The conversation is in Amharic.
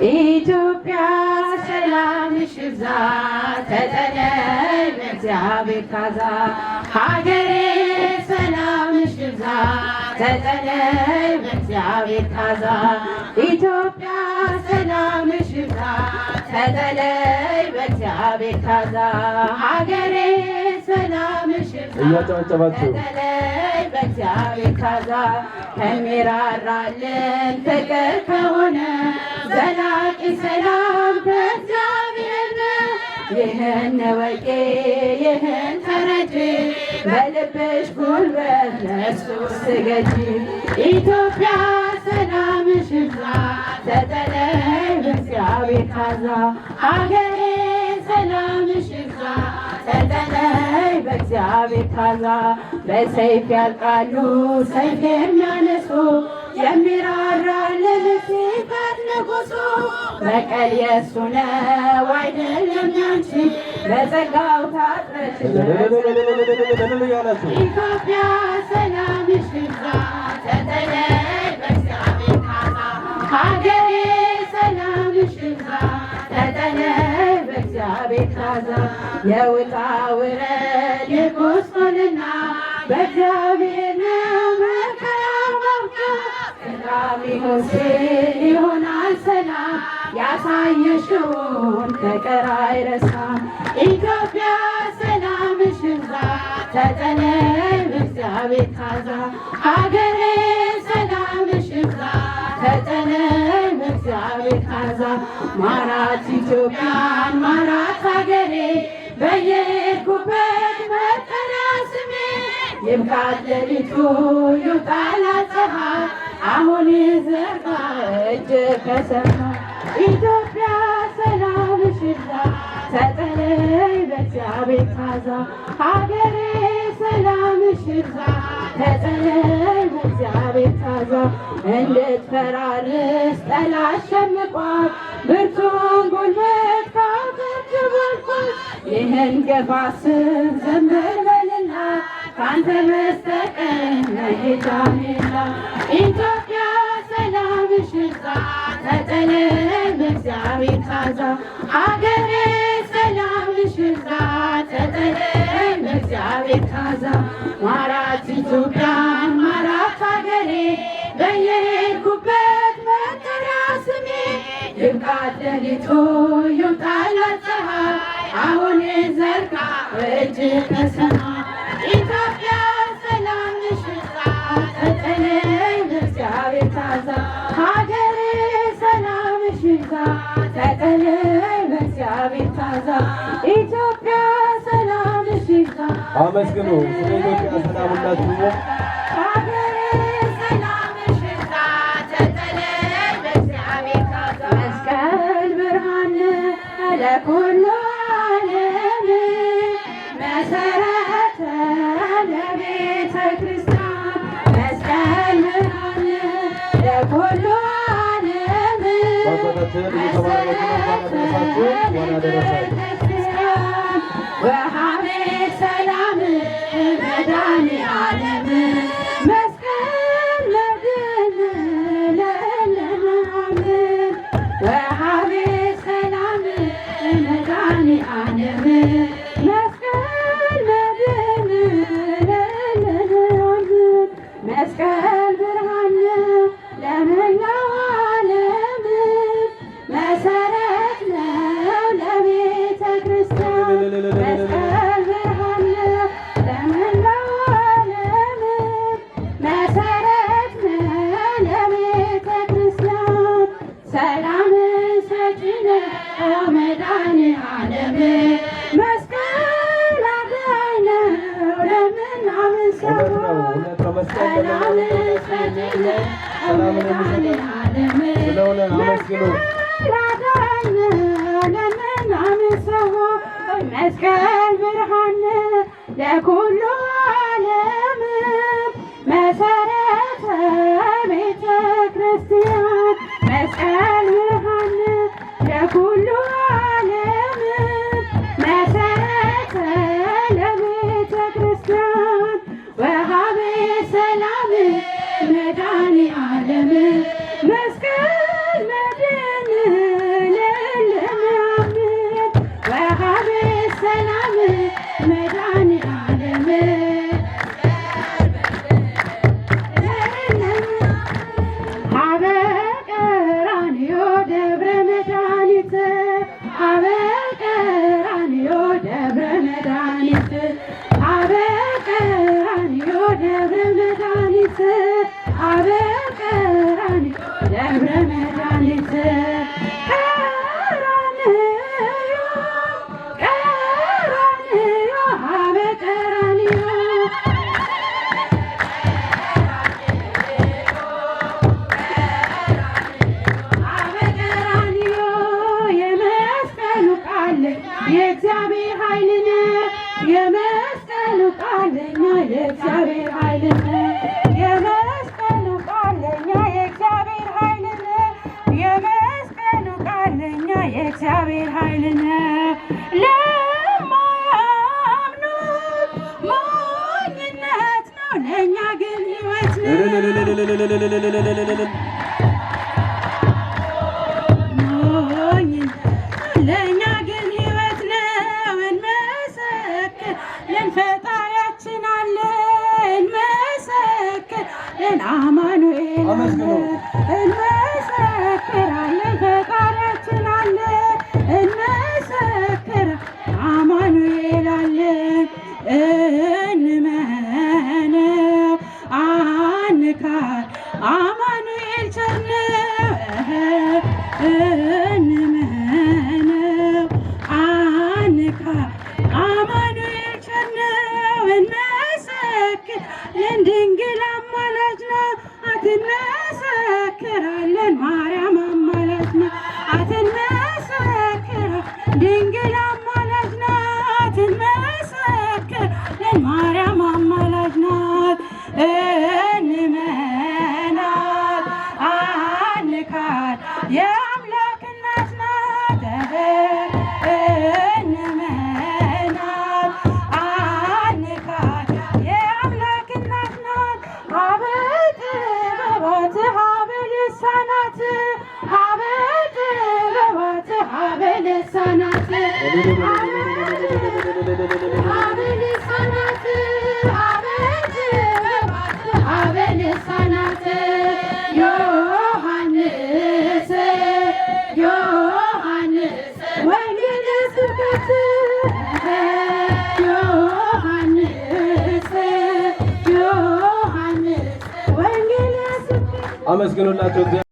ኢትዮጵያ ሰላምሽ ይብዛ ተጠለይ በእግዚአብሔር ታዛ ሀገሬ ሰላምሽ ይብዛ ተጠለይ በእግዚአብሔር ታዛ ኢትዮጵያ ሰላምሽ ይብዛ ተጠለይ በእግዚአብሔር ታዛ ሀገሬ ሰላምሽ ይብዛ ተጠለይ በእግዚአብሔር ታዛ ከሚራራልን ፍቅር ከሆነ ዘላቂ ሰላም ከእግዚአብሔር ነው። ይህን ወቂ ይህን ተረጂ በልብሽ ጉልበት ለእሱ ስገጂ ኢትዮጵያ ሰላምሽ ይብዛ ተጠለይ በእግዚአብሔር ታዛ ሀገሬ ሰላምሽ ይብዛ ተጠለይ በእግዚአብሔር ታዛ በሰይፍ ያልቃሉ ሰይፍ የሚያነሱ የሚራራልን ሲፈት ንጉሱ በቀል የእሱ ነው አይደለም ያንቺ በጸጋው ታጥረሽ ኢትዮጵያ ሰላምሽ ይብዛ ተጠለይ በእግዚአብሔር ታዛ ሀገሬ ሰላምሽ ይብዛ ተጠለይ በእግዚአብሔር ታዛ የውጣ ውረድ የጉስቁልና በእግዚአብሔር ነው መከራ ማውጫ ሰላም ይሁን ሲል ይሆናል ሰላም ያሳየሽውን ፍቅር አይረሳም ኢትዮጵያ ሰላምሽ ይብዛ ተጠለይ በእግዚአብሔር ታዛ ሀገሬ ሰላምሽ ይብዛ ተጠለይ በእግዚአብሔር ታዛ ማራት ኢትዮጵያን ማራት ሀገሬ በየሄድኩበት መጠሪያ ስሜ ይብቃት ሌሊቱ ይውጣላት ፀሐይ አሁን ይዘርጋ እጅ ከሰማይ ኢትዮጵያ ሰላምሽ ይብዛ ተጠለይ በእግዚአብሔር ታዛ ሀገሬ ሰላምሽ ይብዛ ተጠለይ በእግዚአብሔር ታዛ እንድትፈራርስ ጠላት ሸምቋል ብርቱን ጉልበት ካፈር በልቋል ይህን ገፋ ስብ ዘምር በልና ካንተ በስተቀር መሄጃ የለም ኢትዮጵያ ሰላምሽ ይብዛ ተጠለይ በእግዚአብሔር ታዛ ሀገሬ ሰላምሽ ይብዛ ተጠለይ በእግዚአብሔር ታዛ ማራት ኢትዮጵያን ማራት ሀገሬ በየሄድኩበት መጠሪያ ስሜ ይብቃት ሌሊቱ ይውጣላት ፀሐይ አሁን ዘርጋ እጅ ከሰማይ ኢትዮጵያ ሰላምሽ ይብዛ ተጠለይ በእግዚአብሔር ታዛ ሀገሬ ሰላምሽ ይብዛ ተጠለይ በእግዚአብሔር ታዛ ኢትዮጵያ ሰላምሽ ይብዛ አመስግኑ ስለ ኢትዮጵያ ሰላም ሁላችሁ ሀገሬ ሰላምሽ ይብዛ ተጠለይ በእግዚአብሔር ታዛ መስቀል ብርሃን ለኩሉ ዓለም መሰረተ ለቤተ ክርስቲያን መስቀል ብርሃን ለኩሉ ዓለም ወሀቤ ሰላም መድኃኔዓለም መስቀል መድን ለለዓለም ወሀቤ ሰላም መድኃኔዓለም መስቀል መድን ለለዓለም መስቀል ብርሃን ለመላው ዓለም መሰረት ነው ለቤተ ክርስቲያን መስቀል ብርሃን ለመላው ዓለም መሰረት ነው ለቤተ ክርስቲያን ሰላም ሰጪ ነው መድኃኔዓለም መስቀል አዳኝ ነው ለምናምን ሰው ሰላም ሰጪ ነው መድኃኔዓለም መስቀል አዳኝ ነው ለምናምን ሰው መስቀል ብርሃን ለኩሉ ዓለም መሰረተ ቤተ ክርስቲያን መስቀል ብርሃን ለኩሉ መድኃኒዓለም አበ ቀራንዮ ደብረ መድኃኒት አበ ቀራንዮ ደብረ መድኃኒት አበ ቀራንዮ ደብረ መድኃኒት አበ ቀራንዮ ደብረ መድኃኒት የእግዚአብሔር ኃይል ነው የመስቀሉ ቃለኛ የእግዚአብሔር ኃይል ነው የመስቀሉ ቃለኛ የእግዚአብሔር ኃይል ነው የመስቀሉ ቃለኛ የእግዚአብሔር ኃይል ነው ለማያምኑት ሞኝነት ነው ለእኛ ግን ሕይወት ነው ለእኛ ግን ሕይወት ነው እንመሰክር ፈጣሪያችን አለ እንመሰክር ለአማኑኤል እንመሰክራለን ፈጣሪያችን አለ እንመሰክር አማኑኤል አለ እንመነው አንካድ አማኑኤል ቸር ነው እንመነው አንካድ አማኑኤል ቸር ነው እንመሰክር ለድንግል አማላጅ ናት እንመሰክራለን ማርያም አማላጅ ናት እንመሰክር ድንግል አማላጅ ናት እንመሰክራለን ማርያም አማላጅ ናት እንመናት አንካድ የአምላክ እናት ናት እንመናት አንካድ የአምላክ እናት ናት አበ ጥበባት አበ ልሳናት አበ ጥበባት አበ ልሳናት አበ ልሳናት አበ ጥበባት አበ ልሳናት ዮሐንስ ወንጌል ስብከት ዮሐንስ አመስግኑላቸው።